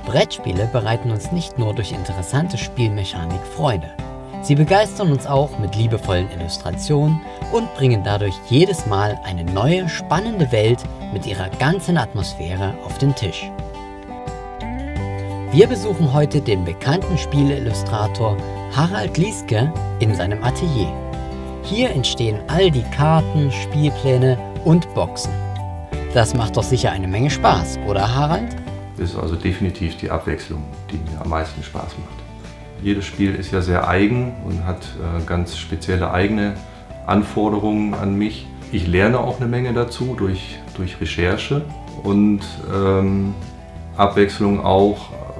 Brettspiele bereiten uns nicht nur durch interessante Spielmechanik Freude. Sie begeistern uns auch mit liebevollen Illustrationen und bringen dadurch jedes Mal eine neue, spannende Welt mit ihrer ganzen Atmosphäre auf den Tisch. Wir besuchen heute den bekannten Spieleillustrator Harald Lieske in seinem Atelier. Hier entstehen all die Karten, Spielpläne und Boxen. Das macht doch sicher eine Menge Spaß, oder Harald? Das ist also definitiv die Abwechslung, die mir am meisten Spaß macht. Jedes Spiel ist ja sehr eigen und hat ganz spezielle eigene Anforderungen an mich. Ich lerne auch eine Menge dazu durch Recherche und Abwechslung auch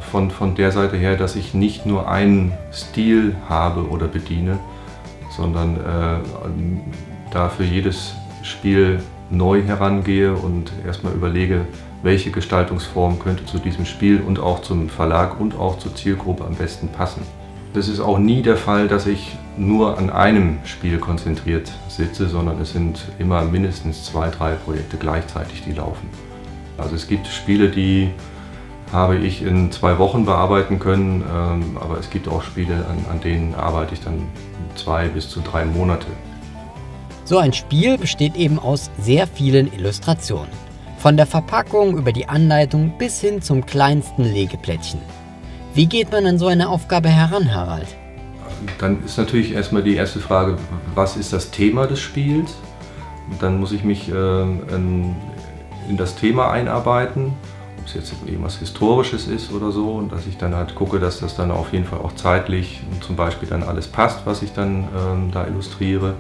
von der Seite her, dass ich nicht nur einen Stil habe oder bediene, sondern da für jedes Spiel neu herangehe und erstmal überlege, welche Gestaltungsform könnte zu diesem Spiel und auch zum Verlag und auch zur Zielgruppe am besten passen. Das ist auch nie der Fall, dass ich nur an einem Spiel konzentriert sitze, sondern es sind immer mindestens 2, 3 Projekte gleichzeitig, die laufen. Also es gibt Spiele, die habe ich in 2 Wochen bearbeiten können, aber es gibt auch Spiele, an denen arbeite ich dann 2 bis zu 3 Monate. So ein Spiel besteht eben aus sehr vielen Illustrationen. Von der Verpackung über die Anleitung bis hin zum kleinsten Legeplättchen. Wie geht man an so eine Aufgabe heran, Harald? Dann ist natürlich erstmal die erste Frage, was ist das Thema des Spiels? Dann muss ich mich in das Thema einarbeiten, ob es jetzt irgendwas Historisches ist oder so, und dass ich dann halt gucke, dass das dann auf jeden Fall auch zeitlich zum Beispiel dann alles passt, was ich dann da illustriere.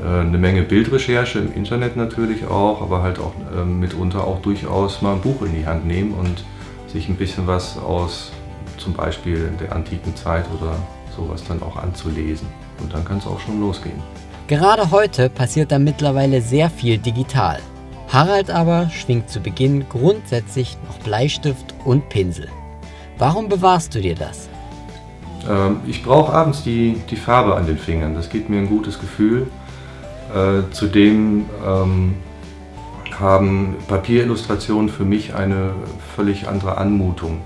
Eine Menge Bildrecherche im Internet natürlich auch, aber halt auch mitunter auch durchaus mal ein Buch in die Hand nehmen und sich ein bisschen was aus zum Beispiel der antiken Zeit oder sowas dann auch anzulesen. Und dann kann es auch schon losgehen. Gerade heute passiert da mittlerweile sehr viel digital. Harald aber schwingt zu Beginn grundsätzlich noch Bleistift und Pinsel. Warum bewahrst du dir das? Ich brauche abends die Farbe an den Fingern, das gibt mir ein gutes Gefühl. Zudem haben Papierillustrationen für mich eine völlig andere Anmutung.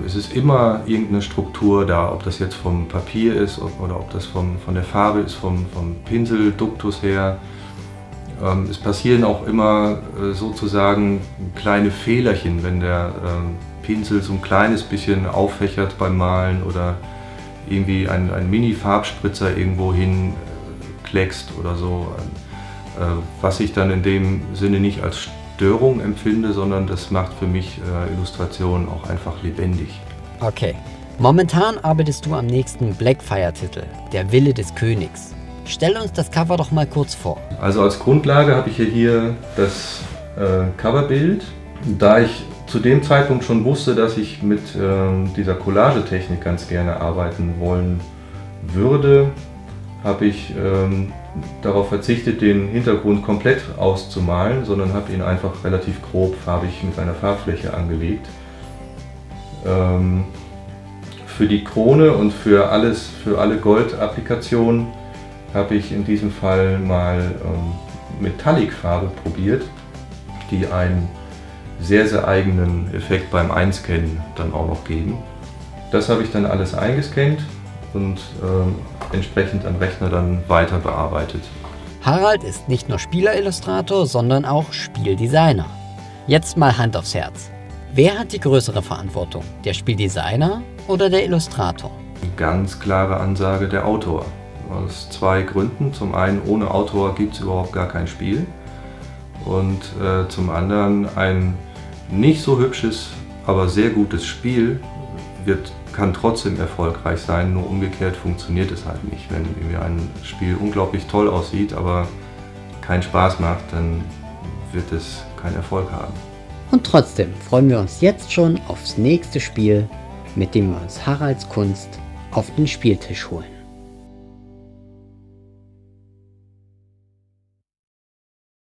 Es ist immer irgendeine Struktur da, ob das jetzt vom Papier ist oder ob das von der Farbe ist, vom Pinselduktus her. Es passieren auch immer sozusagen kleine Fehlerchen, wenn der Pinsel so ein kleines bisschen auffächert beim Malen oder irgendwie ein Mini-Farbspritzer irgendwo hin kleckst oder so, was ich dann in dem Sinne nicht als Störung empfinde, sondern das macht für mich Illustrationen auch einfach lebendig. Okay, momentan arbeitest du am nächsten Blackfire-Titel, Der Wille des Königs. Stell uns das Cover doch mal kurz vor. Also als Grundlage habe ich hier das Coverbild. Da ich zu dem Zeitpunkt schon wusste, dass ich mit dieser Collagetechnik ganz gerne arbeiten wollen würde, habe ich darauf verzichtet, den Hintergrund komplett auszumalen, sondern habe ihn einfach relativ grob farbig mit einer Farbfläche angelegt. Für die Krone und für alle Goldapplikationen habe ich in diesem Fall mal Metallic-Farbe probiert, die einen sehr, sehr eigenen Effekt beim Einscannen dann auch noch geben. Das habe ich dann alles eingescannt und entsprechend am Rechner dann weiter bearbeitet. Harald ist nicht nur Spielerillustrator, sondern auch Spieldesigner. Jetzt mal Hand aufs Herz. Wer hat die größere Verantwortung? Der Spieldesigner oder der Illustrator? Ganz klare Ansage, der Autor. Aus 2 Gründen. Zum einen, ohne Autor gibt es überhaupt gar kein Spiel. Und zum anderen, ein nicht so hübsches, aber sehr gutes Spiel kann trotzdem erfolgreich sein, nur umgekehrt funktioniert es halt nicht. Wenn irgendwie ein Spiel unglaublich toll aussieht, aber keinen Spaß macht, dann wird es keinen Erfolg haben. Und trotzdem freuen wir uns jetzt schon aufs nächste Spiel, mit dem wir uns Haralds Kunst auf den Spieltisch holen.